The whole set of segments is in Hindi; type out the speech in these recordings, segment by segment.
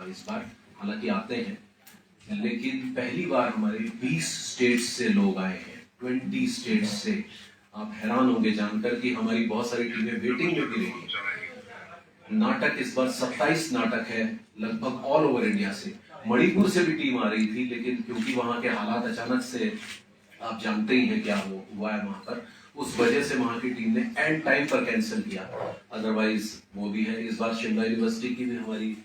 इस बार, हालांकि आते हैं, लेकिन पहली बार हमारे 20 स्टेट्स से लोग आए हैं, 20 स्टेट्स से। आप हैरान होंगे जानकर कि हमारी बहुत सारी टीमें वेटिंग में भी रही हैं। नाटक इस बार 27 नाटक है लगभग ऑल ओवर इंडिया से। मणिपुर से भी टीम आ रही थी, लेकिन क्योंकि वहां के हालात अचानक से आप जानते ही हैं क्या हुआ है वहां पर, उस वजह से वहां की टीम ने एंड टाइम पर कैंसिल किया। अदरवाइज वो भी है। इस बार शिमला यूनिवर्सिटी की भी हमारी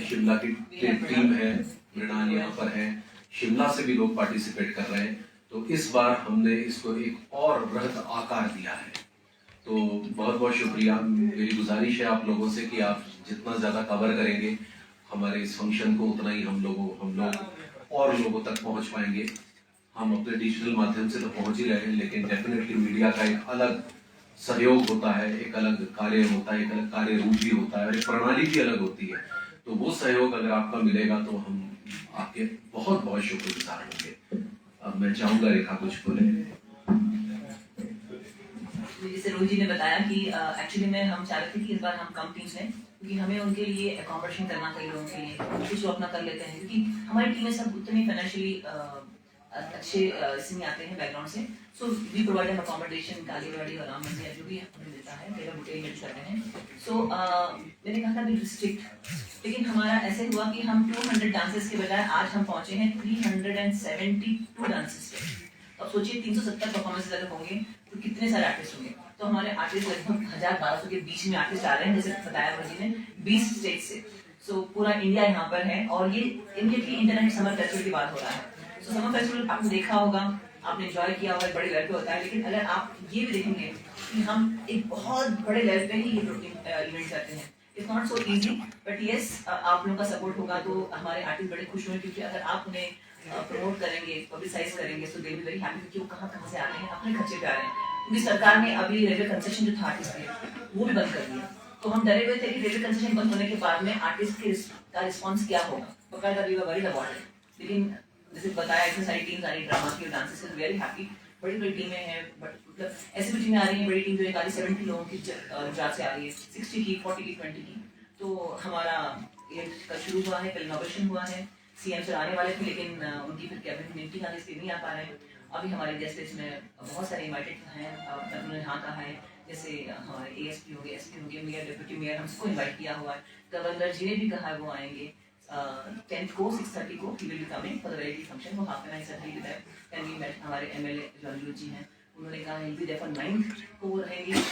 शिमला की टीम है, मृणाल यहाँ पर है, शिमला से भी लोग पार्टिसिपेट कर रहे हैं। तो इस बार हमने इसको एक और बृहद आकार दिया है। तो बहुत बहुत शुक्रिया। मेरी गुजारिश है आप लोगों से कि आप जितना ज़्यादा कवर करेंगे हमारे इस फंक्शन को, उतना ही हम लोग और लोगों तक पहुंच पाएंगे। हम अपने डिजिटल माध्यम से तो पहुंच ही रहे हैं, लेकिन डेफिनेटली मीडिया का एक अलग सहयोग होता है, एक अलग कार्य होता है, एक अलग कार्य रूप भी होता है और एक प्रणाली भी अलग होती है। तो वो सहयोग अगर आपका मिलेगा तो हम आपके बहुत बहुत शुक्रगुजार होंगे। अब मैं चाहूंगा रेखा कुछ बोले। जैसे रोहित जी ने बताया कि एक्चुअली में हम चाह रहे थे कि इस बार हम कम टीम्स लें, क्योंकि हमें उनके लिए अकोमोडेशन करना कई लोगों के लिए कुछ अपना कर लेते हैं, क्योंकि हमारी टीमें सब उतनी फाइनेंशियली अच्छे इसमें आते हैं बैकग्राउंड से। So we provide them accommodation, Kaliwadi और राम मंदिर जो भी हमें मिलता है, मेरा बुटेल मिल करते हैं। सो मैंने कहा था भी रिस्ट्रिक्ट, लेकिन हमारा ऐसे हुआ कि हम 200 डांसेस के बजाय आज हम पहुंचे हैं 372 डांसेस पे। अब सोचिए 370 परफॉर्मेंस अगर होंगे तो कितने सारे आर्टिस्ट होंगे। तो हमारे आर्टिस्ट लगभग 1000-1200 के बीच में आर्टिस्ट आ रहे हैं, जैसे बताया भाजी ने 20 स्टेट से। सो पूरा इंडिया यहाँ पर है और ये इमीडिएटली इंटरनेट समर फेस्टिवल की बात हो रहा है। सो समर फेस्टिवल आपने देखा होगा, आपने एंजॉय किया होगा, बड़े लेवल पे होता है, लेकिन अगर आप ये भी देखेंगे कि हम एक बहुत बड़े लेवल पे ही ये इवेंट करते हैं। It's not so easy, but yes आप लोगों का सपोर्ट होगा तो हमारे आर्टिस्ट बड़े खुश होंगे, क्योंकि अगर आप उन्हें प्रमोट करेंगे, पब्लिसाइज करेंगे, so they will be very happy, क्योंकि वो कहाँ से आ रहे हैं, अपने खर्चे पे आ रहे हैं। क्योंकि सरकार ने अभी रेलवे कंसेशन जो था आर्टिस्ट के वो भी बंद कर दिया। तो हम डरे हुए थे कि रेलवे कंसेशन बंद होने के बाद में आर्टिस्ट का रिस्पॉन्स क्या होगा, बकायदा we were worried about it. लेकिन जैसे बताया इतनी सारी टीम्स आ रही, ड्रामा की, डांसेस से वेरी हैप्पी। बड़ी बड़ी टीमें हैं, बट मतलब ऐसी भी टीमें आ रही हैं, बड़ी टीम जो है 70 लोगों की गुजरात से आ रही है, 60 की, 40 की, 20 की। तो हमारा ये कल शुरू हुआ है, कल इनॉग्रेशन हुआ है। सीएम सर आने वाले थे, लेकिन उनकी फिर कैबिनेट मीटिंग आने से नहीं आ पा रहे हैं। अभी हमारे गेस्ट लिस्ट में बहुत सारे इन्वाइटेड हैं, उन्होंने हाँ कहा है, जैसे हमारे एएसपी हो गए, एसपी हो गए, मेयर, डिप्टी मेयर, हम सबको इन्वाइट किया हुआ है। गवर्नर जी ने भी कहा है वो आएंगे 10th को 6:30 को ही will be coming for the very big function. वो half an hour sir with that can be met. हमारे एमएलए जॉनलू जी हैं, उन्होंने कहा will be there for 9th को वो रहेंगे।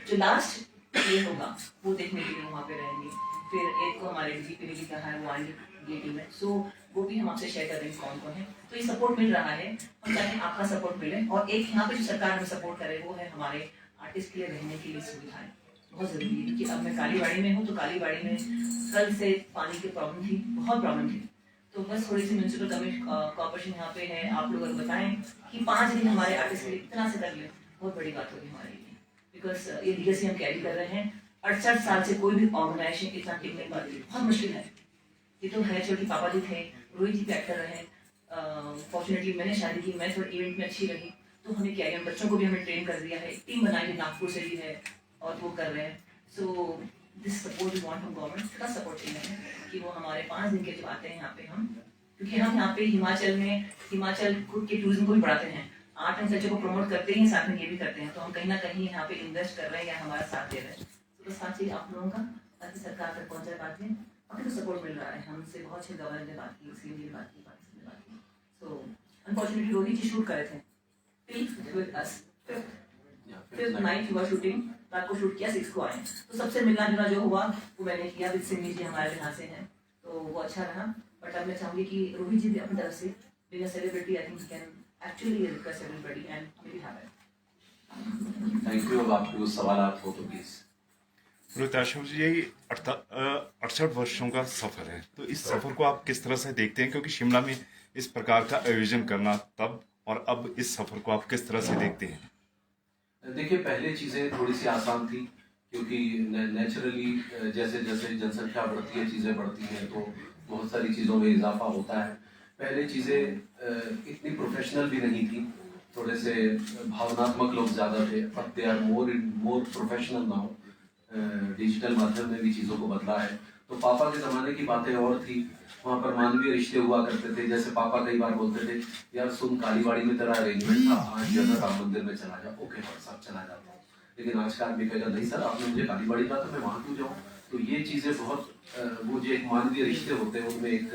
जो लास्ट ये होगा वो देखने के लिए वहाँ पे रहेंगे। फिर 8 को हमारे डीपी ने भी कहा है वो आएंगे ये टीम में। सो वो भी हम आपसे शेयर कर देंगे कौन कौन है। तो ये सपोर्ट मिल रहा है, हम चाहते हैं आपका सपोर्ट मिले। और एक यहाँ पे जो सरकार हमें सपोर्ट करे वो है हमारे आर्टिस्ट के लिए रहने के लिए सुविधाएं बहुत जरूरी है। क्योंकि अब मैं कालीबाड़ी में हूँ, तो कालीबाड़ी में कल से पानी की प्रॉब्लम थी, बहुत प्रॉब्लम थी। तो बस थोड़ी सी म्यूनसिपल कॉर्पोरेशन यहाँ पे है, आप लोग अगर बताएं कि 5 दिन हमारे आर्टिस्ट के लिए इतना से कर ले, बहुत बड़ी बात होगी हमारे लिए। बिकॉज ये लीगेसी हम कैरी कर रहे हैं, 68 साल से कोई भी ऑर्गेनाइजेशन इतना टिक नहीं पाती, बहुत मुश्किल है। ये तो है, छोटी पापा जी थे, रोहित जी पैक कर रहे हैं। फॉर्चुनेटली मैंने शादी की, मैं थोड़ा इवेंट में अच्छी रही, तो हमें क्या है, बच्चों को भी हमें ट्रेन कर दिया है, टीम बनाई है, नागपुर से भी है और वो कर रहे हैं। So this support we want from government, थोड़ा सपोर्ट चाहिए है कि वो हमारे 5 दिन के जो आते हैं यहाँ पे हम, क्योंकि हम यहाँ पे हिमाचल खुद के टूरिज्म को भी बढ़ाते हैं, आर्ट एंड कल्चर को प्रमोट करते हैं, साथ में ये भी करते हैं। तो हम कहीं ना कहीं यहाँ पे इन्वेस्ट कर रहे हैं या हमारा साथ दे रहे हैं। तो साथ चाहिए आप लोगों का, ताकि सरकार तक पहुँच जाए बातें। अभी तो सपोर्ट मिल रहा है, हमसे बहुत अच्छे गवर्नर ने बात की, सीएम ने बात की। सो अनफॉर्चुनेटली रोहित जी शूट करे थे विद अस, फिफ्थ नाइट हुआ शूटिंग, रात को शूट किया, 6 को आए। तो सबसे मिलना जुलना जो हुआ वो मैंने किया। विद सिंह जी हमारे यहाँ से हैं, तो वो अच्छा रहा। बट अब मैं चाहूँगी कि रोहित जी भी अपनी तरफ से being a celebrity, I think can actually request everybody and make it happen. Thank you. अब आपके कुछ सवाल आप हो तो प्लीज। रोहित आश्रम जी, यही 68 वर्षों का सफर है, तो इस सफर को आप किस तरह से देखते हैं? क्योंकि शिमला में इस प्रकार का आयोजन करना तब और अब इस सफर को आप किस तरह से देखते हैं? देखिए, पहले चीज़ें थोड़ी सी आसान थी, क्योंकि नेचुरली जैसे जैसे जनसंख्या बढ़ती है, चीज़ें बढ़ती हैं, तो बहुत सारी चीज़ों में इजाफा होता है। पहले चीज़ें इतनी प्रोफेशनल भी नहीं थी, थोड़े से भावनात्मक लोग ज़्यादा थे, but they are more professional now. Digital माध्यम में भी चीज़ों को बदला है, तो पापा के ज़माने की बातें और थी, वहाँ पर मानवीय रिश्ते हुआ करते थे। जैसे पापा कई बार बोलते थे, यार सुन कालीबाड़ी में तेरा अरेंजमेंट था, आज जो है राम मंदिर में चला जा। ओके भाई साहब, चला जाता हूँ। लेकिन आज का आदमी कहेगा, नहीं सर आपने मुझे कालीबाड़ी कहा तो मैं वहाँ क्यों जाऊँ। तो ये चीज़ें बहुत वो जो एक मानवीय रिश्ते होते हैं उनमें एक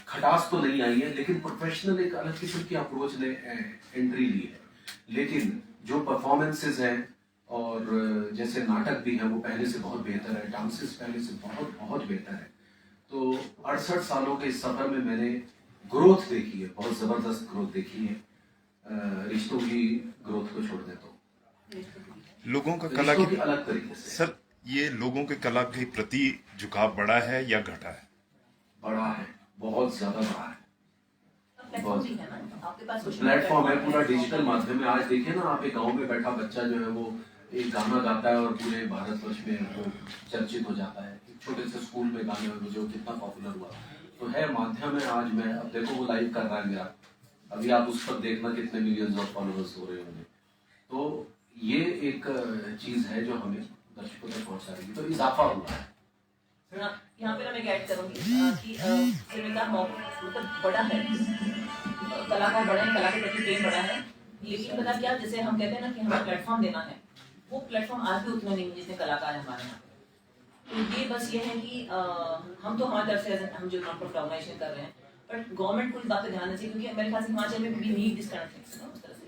खटास तो नहीं आई है, लेकिन प्रोफेशनल एक अलग किस्म की अप्रोच ने एंट्री ली है। लेकिन जो परफॉर्मेंसेज हैं और जैसे नाटक भी हैं वो पहले से बहुत बेहतर है, डांसेस पहले से बहुत बहुत बेहतर है। तो 68 सालों के इस सफर में मैंने ग्रोथ देखी है, बहुत जबरदस्त ग्रोथ देखी है। रिश्तों की ग्रोथ को छोड़ देता हूँ, लोगों का कला रिश्तों की की अलग तरीके से। सर, ये लोगों के कला के प्रति झुकाव बढ़ा है या घटा है? बड़ा है, बहुत ज्यादा बड़ा है। प्लेटफॉर्म भी है ना आपके पास, social प्लेटफॉर्म है, platform पूरा डिजिटल माध्यम है। आज देखिए ना, आप एक गांव में बैठा बच्चा जो है वो एक गाना गाता है और पूरे भारतवर्ष में वो चर्चित हो जाता है। एक छोटे से स्कूल में गाने में जो कितना पॉपुलर हुआ, तो है माध्यम है। आज मैं अब देखो वो लाइव कर रहा है मेरा, अभी आप उस पर देखना कितने मिलियंस ऑफ फॉलोअर्स हो रहे होंगे। तो ये एक चीज है जो हमें दर्शकों तक पहुंचा रही है, तो इजाफा हुआ है। यहाँ पे ना मैं ऐड करूंगी कि फिल्म का मतलब बड़ा है, कलाकार बड़े हैं, कला के प्रति प्रेम बड़ा है। लेकिन पता क्या, जैसे हम कहते हैं ना कि हमें प्लेटफॉर्म देना है, वो प्लेटफॉर्म आज भी उतना नहीं है जितने कलाकार है हमारे यहाँ। तो ये बस ये है कि हम तो हमारी तरफ से हम जो नॉन प्रॉफिट ऑर्गेनाइजेशन कर रहे हैं, बट गवर्नमेंट को इस बात पे ध्यान देना चाहिए, क्योंकि मेरे ख्याल से हिमाचल में भी need this kind of things ना, उस तरह से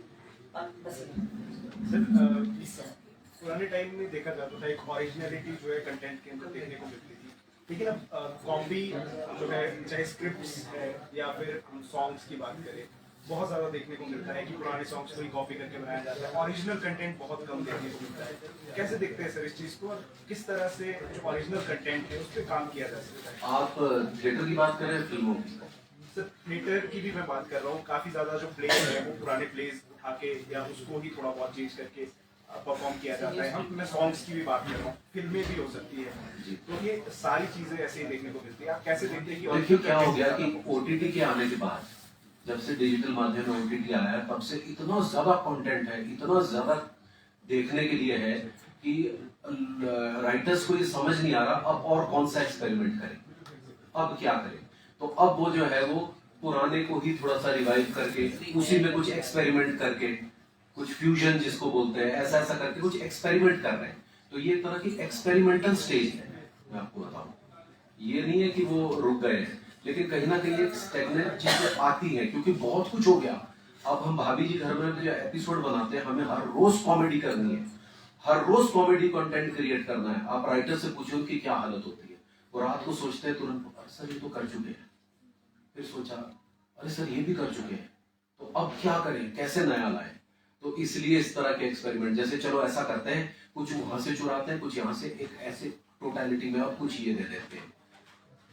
बस सर, पुराने टाइम में देखा जाता था एक ओरिजिनलिटी जो है कंटेंट के अंदर देखने को मिलती थी, लेकिन अब कॉपी जो है, चाहे स्क्रिप्ट्स है या फिर हम सॉन्ग्स की बात करें, बहुत ज़्यादा देखने को मिलता है कि पुराने सॉन्ग्स को ही कॉपी करके बनाया जाता है। ओरिजिनल कंटेंट बहुत कम देखने को मिलता है। कैसे देखते हैं सर इस चीज़ को, और किस तरह से जो ओरिजिनल कंटेंट है उस पर काम किया जा सकता है? आप थिएटर की बात करें, फिल्मों की? सर, थिएटर की भी मैं बात कर रहा हूँ। काफ़ी ज़्यादा जो प्लेस है वो पुराने प्लेस उठा के या उसको ही थोड़ा बहुत चेंज करके परफॉर्म किया जाता है। हम मैं सॉन्ग्स की भी बात कर रहा हूँ, फिल्में भी हो सकती है, तो ये सारी चीजें ऐसे ही देखने को मिलती है। आप कैसे देखते हैं कि देखिए क्या हो गया कि ओटीटी के आने के बाद, जब से डिजिटल माध्यम में ओटीटी आया है, तब से इतना ज्यादा कंटेंट है, इतना ज्यादा देखने के लिए है कि राइटर्स को ये समझ नहीं आ रहा अब और कौन सा एक्सपेरिमेंट करें, अब क्या करें। तो अब वो जो है वो पुराने को ही थोड़ा सा रिवाइव करके उसी में कुछ एक्सपेरिमेंट करके, कुछ फ्यूजन जिसको बोलते हैं, ऐसा ऐसा करके कुछ एक्सपेरिमेंट कर रहे हैं। तो ये एक तरह की एक्सपेरिमेंटल स्टेज है। मैं आपको बताऊं, ये नहीं है कि वो रुक गए हैं, लेकिन कहीं ना कहीं एक स्टेगनेंट चीजें आती हैं, क्योंकि बहुत कुछ हो गया। अब हम भाभी जी घर में जो एपिसोड बनाते हैं, हमें हर रोज कॉमेडी करनी है, हर रोज कॉमेडी कंटेंट क्रिएट करना है। आप राइटर से पूछो कि क्या हालत होती है, वो रात को सोचते हैं तुरंत, सर ये तो कर चुके हैं, फिर सोचा अरे सर ये भी कर चुके हैं, तो अब क्या करें, कैसे नया लाएं। तो इसलिए इस तरह के एक्सपेरिमेंट, जैसे चलो ऐसा करते हैं, कुछ वहां से चुराते हैं, कुछ यहाँ से, एक ऐसे टोटलिटी में, और कुछ ये दे देते हैं।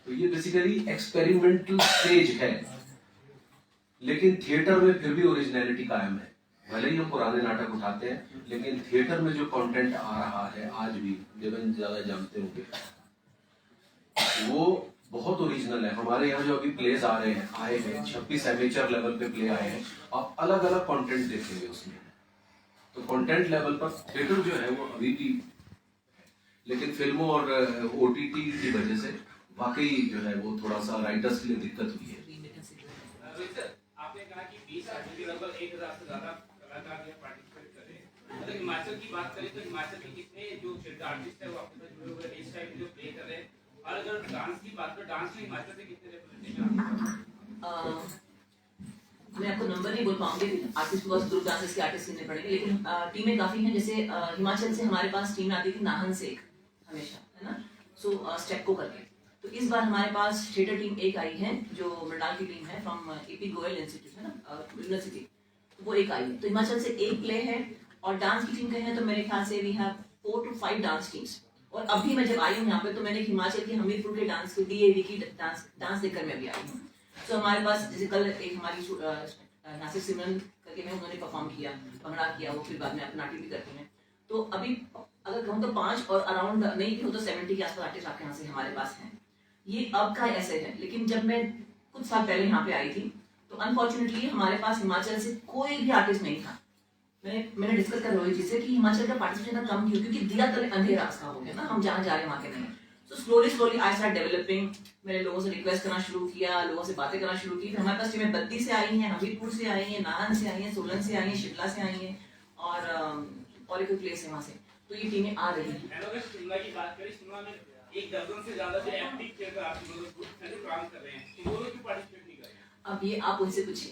तो ये बेसिकली एक्सपेरिमेंटल स्टेज है, लेकिन थिएटर में फिर भी ओरिजिनलिटी कायम है। भले ही हम पुराने नाटक उठाते हैं, लेकिन थिएटर में जो कंटेंट आ रहा है आज भी, देवन ज्यादा जानते होंगे, वो बहुत ओरिजिनल है। हमारे यहाँ जो अभी प्लेज आ रहे हैं, आए हैं 26 एमेचर लेवल पे प्ले आए हैं, आप अलग अलग कंटेंट देखेंगे उसमें। तो कंटेंट लेवल पर थिएटर जो है वो अभी भी, लेकिन फिल्मों और ओटीटी की वजह से वाकई जो है वो थोड़ा सा राइटर्स के लिए दिक्कत हुई है। आपने कहा कि 20 राज्यों के लगभग 1000 से ज्यादा कलाकार यहाँ पार्टिसिपेट कर रहे हैं। अगर हिमाचल की बात करें तो हिमाचल के कितने जो आर्टिस्ट है वो आपके साथ जुड़े हुए हैं, इस टाइप जो प्ले कर रहे हैं। और अगर डांस की बात करें, डांस में हिमाचल से कितने रिप्रेजेंटेशन? मैं आपको नंबर नहीं बोल पाऊंगी, आर्टिस्ट बस ग्रुप डांसेस के आर्टिस्ट गिनने पड़ेंगे, लेकिन टीमें काफी हैं। जैसे हिमाचल से हमारे पास टीम आती थी नाहन से, एक हमेशा, है ना, सो स्टेप को करके। तो इस बार हमारे पास थिएटर टीम एक आई है, जो मृणाल की टीम है, फ्रॉम एपी गोयल इंस्टीट्यूट, है ना, यूनिवर्सिटी, तो वो एक आई है। तो हिमाचल से एक प्ले है, और डांस की टीम कहें तो मेरे ख्याल से we have 4 to 5 dance teams. और अभी मैं जब आई हूँ यहाँ पे, तो मैंने हिमाचल के हमीरपुर के डांस के डीएवी की डांस देखकर मैं भी आई हूँ। तो हमारे पास जैसे कल एक हमारी नासिर सिमरन करके में उन्होंने परफॉर्म किया, भंगड़ा किया, वो फिर बाद में अपना नाट्य भी करती हैं। तो अभी अगर कहूँ तो 5 और अराउंड नहीं भी हो तो 70 के आसपास आर्टिस्ट आपके यहाँ से हमारे पास हैं। ये अब का ऐसे है, लेकिन जब मैं कुछ साल पहले यहाँ पे आई थी, तो अनफॉर्चुनेटली हमारे पास हिमाचल से कोई भी आर्टिस्ट नहीं था। मैंने डिस्कस कर रोहित जी से कि हिमाचल का पार्टिसिपेशन कम क्यों, क्योंकि दिया तले अंधेरा रास्ता हो गया ना, हम जहाँ जा रहे हैं वहाँ के नहीं। So slowly I start developing. मैंने लोगों से रिक्वेस्ट करना शुरू किया, लोगों से बातें करना शुरू की। फिर हमारे पास टीमें बद्दी से आई हैं, हमीरपुर से आई हैं, नाहन से आई हैं, सोलन से आई हैं, शिमला से आई हैं और पॉलिटिकल प्लेस है वहाँ से। तो ये टीमें आ रही हैं। अगर शिमला की बात करें, शिमला में 1 दर्जन से ज्यादा जो एक्टिव थिएटर आप लोग काम कर रहे हैं, तो वो लोग क्यों पार्टिसिपेट नहीं कर रहे हैं? अब ये आप उनसे पूछिए।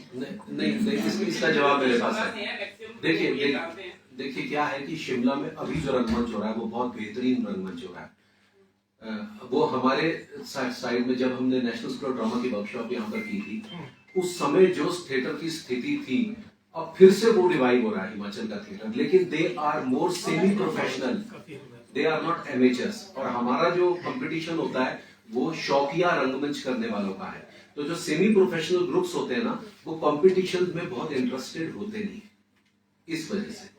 नहीं, इसका जवाब मेरे पास है। देखिए क्या है कि शिमला में अभी जो रंगमंच हो रहा है वो बहुत बेहतरीन रंगमंच हो रहा है। वो हमारे साइड में जब हमने नेशनल स्कूल ऑफ ड्रामा की वर्कशॉप यहाँ पर की थी, उस समय जो थिएटर की स्थिति थी, अब फिर से वो रिवाइव हो रहा है हिमाचल का थिएटर, लेकिन they are more semi professional, they are not amateurs. और हमारा जो कंपटीशन होता है वो शौकिया रंगमंच करने वालों का है। तो जो सेमी प्रोफेशनल ग्रुप्स होते हैं ना, वो कंपटीशन में बहुत इंटरेस्टेड होते नहीं, इस वजह से।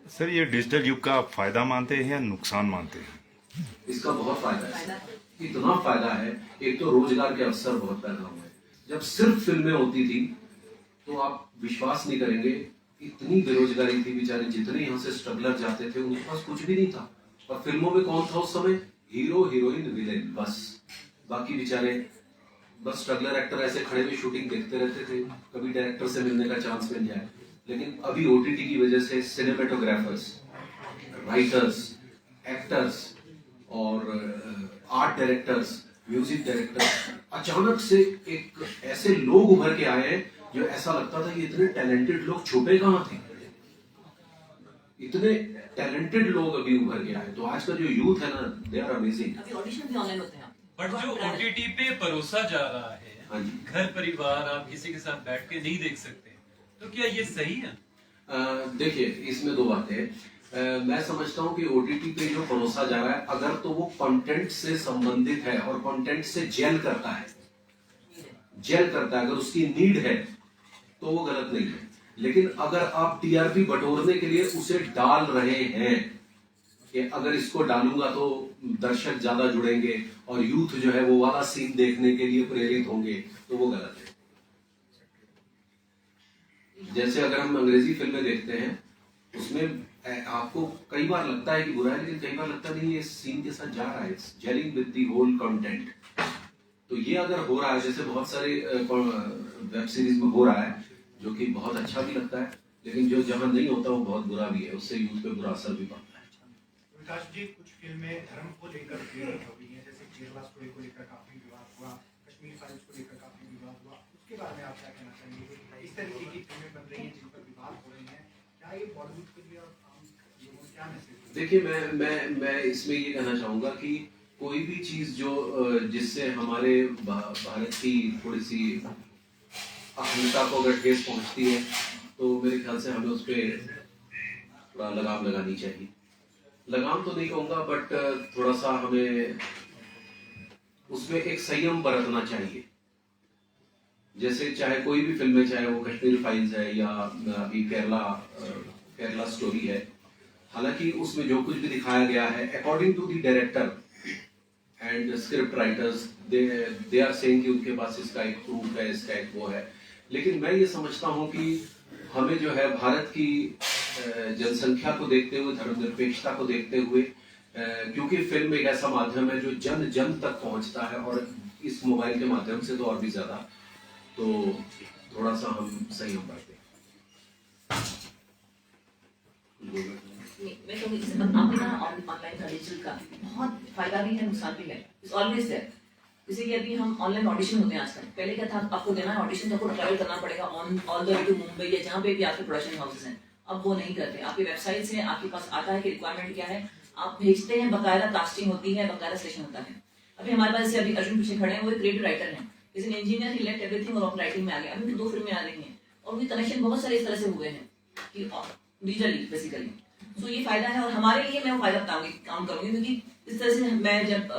सर ये डिजिटल युग का आप फायदा मानते हैं या नुकसान मानते हैं? इसका बहुत फायदा है, इतना फायदा है। एक तो रोजगार के अवसर बहुत पैदा हुए हैं। जब सिर्फ फिल्में होती थी तो आप विश्वास नहीं करेंगे, इतनी बेरोजगारी थी, बेचारे जितने यहाँ से स्ट्रगलर जाते थे उनके पास कुछ भी नहीं था। और फिल्मों में कौन था उस समय? हीरो, हीरोइन, विलेन, बस। बाकी बेचारे बस स्ट्रगलर एक्टर ऐसे खड़े हुए शूटिंग देखते रहते थे, कभी डायरेक्टर से मिलने का चांस मिल जाए। लेकिन अभी ओटीटी की वजह से सिनेमेटोग्राफर्स, राइटर्स, एक्टर्स और आर्ट डायरेक्टर्स, म्यूजिक डायरेक्टर्स, अचानक से एक ऐसे लोग उभर के आए हैं जो ऐसा लगता था कि इतने टैलेंटेड लोग छुपे कहाँ थे। इतने टैलेंटेड लोग अभी उभर के आए। तो आज का जो यूथ है ना, दे आर अमेजिंग। अभी ऑडिशन भी ऑनलाइन होते हैं। बट जो ओटीटी पे परोसा जा रहा है, हाँ जी। घर परिवार आप किसी के साथ बैठ के नहीं देख सकते, तो क्या ये सही है? देखिए, इसमें दो बातें हैं। मैं समझता हूँ कि ओटीटी पे जो परोसा जा रहा है, अगर तो वो कंटेंट से संबंधित है और कंटेंट से जेल करता है, अगर उसकी नीड है तो वो गलत नहीं है। लेकिन अगर आप टीआरपी बटोरने के लिए उसे डाल रहे हैं कि अगर इसको डालूंगा तो दर्शक ज्यादा जुड़ेंगे और यूथ जो है वो वाला सीन देखने के लिए प्रेरित होंगे, तो वो गलत है। जैसे अगर हम अंग्रेजी फिल्में देखते हैं, उसमें आपको कई बार लगता है कि बुरा है, लेकिन कई बार लगता नहीं, ये सीन के साथ जा रहा है, it's gelling with the whole content. तो ये अगर हो रहा है, जैसे बहुत सारे वेब सीरीज में हो रहा है, जो कि बहुत अच्छा भी लगता है, लेकिन जो जहां नहीं होता वो बहुत बुरा भी है, उससे यूथ पे बुरा असर भी पड़ता है। विकास जी, कुछ फिल्में धर्म को लेकर प्रेरित हो गई हैं, जैसे केरला स्टोरी को लेकर काफी विवाद हुआ, कश्मीर फाइल्स को लेकर काफी विवाद हुआ, उसके बारे में आप क्या कहना चाहेंगे? इस तरीके की फिल्में बन रही हैं जिन पर विवाद हो रहे हैं, क्या ये बॉलीवुड के लिए और आम लोगों को क्या मैसेज? देखिए, मैं इसमें ये कहना चाहूंगा कि कोई भी चीज जो जिससे हमारे भारत की थोड़ी सी अखंडता को अगर ठेस पहुंचती है, तो मेरे ख्याल से हमें उस पर थोड़ा लगाम लगानी चाहिए। लगाम तो नहीं कहूंगा, बट थोड़ा सा हमें उसमें एक संयम बरतना चाहिए। जैसे चाहे कोई भी फिल्म है, चाहे वो कश्मीर फाइल्स है या अभी केरला स्टोरी है, हालांकि उसमें जो कुछ भी दिखाया गया है, according to the director and script writers, they are saying कि उनके पास इसका एक प्रूफ है, इसका एक वो है। लेकिन मैं ये समझता हूँ कि हमें जो है भारत की जनसंख्या को देखते हुए, धर्मनिरपेक्षता को देखते हुए, क्योंकि फिल्म एक ऐसा माध्यम है जो जन जन तक पहुंचता है, और इस मोबाइल के माध्यम से तो और भी ज्यादा, तो थोड़ा सा हम संयम बरतें। मैं कहूँगी इस आपके ना ऑनलाइन का, डिजिटल का बहुत फायदा भी है, नुकसान भी है। It's always there. जैसे कि अभी हम ऑनलाइन ऑडिशन होते हैं आजकल, पहले क्या था, आपको देना है ऑडिशन तो आपको ट्रैवल करना पड़ेगा all the way to Mumbai या जहाँ पे भी आपके प्रोडक्शन हाउसेस हैं। अब वो नहीं करते, आपकी वेबसाइट्स हैं, आपके पास आता है कि रिक्वायरमेंट क्या है, आप भेजते हैं, बकायदा कास्टिंग होती है, बकायदा सेशन होता है। अभी हमारे पास जैसे अभी अर्जुन पीछे खड़े हैं, वो एक क्रिएटिव राइटर हैं, is an engineer, he left everything और राइटिंग में आ गया। अभी 2 फिल्में आ रही हैं और उनके कनेक्शन बहुत सारे इस तरह से हुए हैं कि डिजिटली बेसिकली। सो ये फायदा है, और हमारे लिए मैं वो फायदा बताऊंगी, काम करूंगी, क्योंकि इस तरह से मैं जब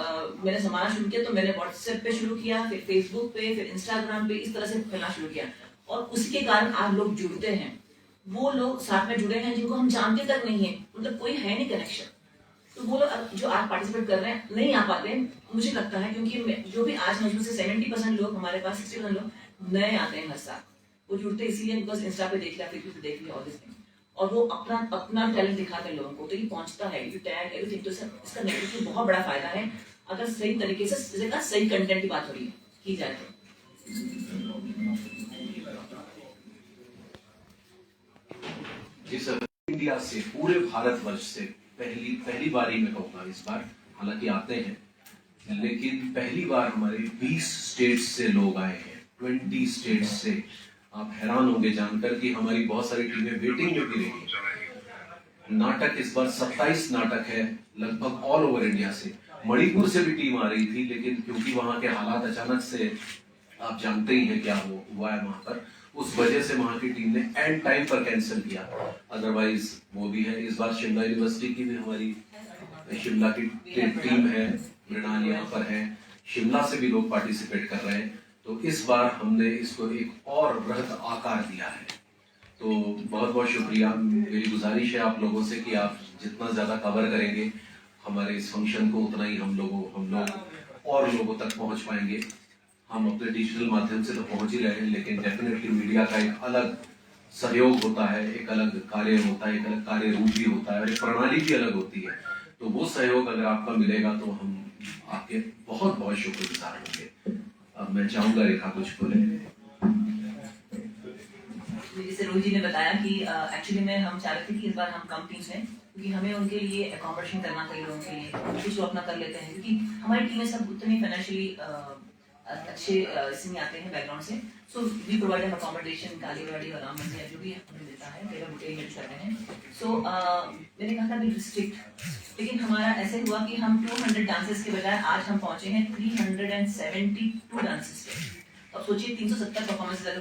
मैंने समाना शुरू किया तो मैंने व्हाट्सएप पे शुरू किया, फिर फेसबुक पे, फिर इंस्टाग्राम पे, इस तरह से फैलना शुरू किया। और उसके कारण आज लोग जुड़ते हैं, वो लोग साथ में जुड़े हैं जिनको हम जानते तक नहीं है, मतलब कोई है नहीं कनेक्शन। तो वो लोग जो आज पार्टिसिपेट कर रहे हैं नहीं आ पाते, मुझे लगता है, क्योंकि जो भी आज मजबूत से 70% लोग हमारे पास, 60% लोग नए आते हैं हर साल। वो जुड़ते इसीलिए बिकॉज इंस्टा पे देख लिया, फेसबुक पे देख लिया, और और वो अपना अपना टैलेंट दिखाते हैं लोगों को, तो ये पहुंचता है, यू टैग एवरीथिंग। तो इसका नेटवर्किंग बहुत बड़ा फायदा है अगर सही तरीके से सही कंटेंट की बात हो रही है की जाए तो। जी सर, इंडिया से, पूरे भारतवर्ष से पहली बारी में कहूँगा इस बार, हालांकि आते हैं, लेकिन पहली बार हमारे 20 स्टेट्स से लोग आए हैं, 20 स्टेट्स से। आप हैरान होंगे जानकर कि हमारी बहुत सारी टीमें वेटिंग में भी रही हैं। नाटक इस बार 27 नाटक है लगभग ऑल ओवर इंडिया से। मणिपुर से भी टीम आ रही थी, लेकिन क्योंकि वहां के हालात अचानक से आप जानते ही हैं क्या हुआ है वहां पर, उस वजह से वहां की टीम ने एंड टाइम पर कैंसिल किया। अदरवाइज वो भी है। इस बार शिमला यूनिवर्सिटी की भी हमारी शिमला की टीम है, मृणाल यहाँ पर है, शिमला से भी लोग पार्टिसिपेट कर रहे हैं। तो इस बार हमने इसको एक और बृहद आकार दिया है। तो बहुत बहुत शुक्रिया। मेरी गुजारिश है आप लोगों से कि आप जितना ज्यादा कवर करेंगे हमारे इस फंक्शन को, उतना ही हम लोग और लोगों तक पहुंच पाएंगे। हम अपने डिजिटल माध्यम से तो पहुंच ही रहे हैं, लेकिन डेफिनेटली मीडिया का एक अलग सहयोग होता है, एक अलग कार्य होता है, एक अलग कार्य रूप भी होता है और एक प्रणाली भी अलग होती है। तो वो सहयोग अगर आपका मिलेगा तो हम आपके बहुत बहुत शुक्रगुजार होंगे। अब मैं चाहूंगा रेखा कुछ बोले। जैसे रोहित जी ने बताया कि एक्चुअली में हम चाह रहे थे कि इस बार हम कम टीम्स हैं, क्योंकि हमें उनके लिए अकोमोडेशन करना कई लोगों के लिए, कुछ लोग अपना कर लेते हैं, क्योंकि हमारी टीमें सब उतनी फाइनेंशियली अच्छे इसमें आते हैं बैकग्राउंड से। So we provide them accommodation, गाड़ी वाड़ी और राम मंदिर जो भी हमें देता है, मेरा बुटीक में करते हैं। सो मैंने कहा था भी रिस्ट्रिक्ट, लेकिन हमारा ऐसे हुआ कि हम 200 डांसेस के बजाय आज हम पहुंचे हैं 372 डांसेस पे। अब सोचिए 370 परफॉर्मेंस अगर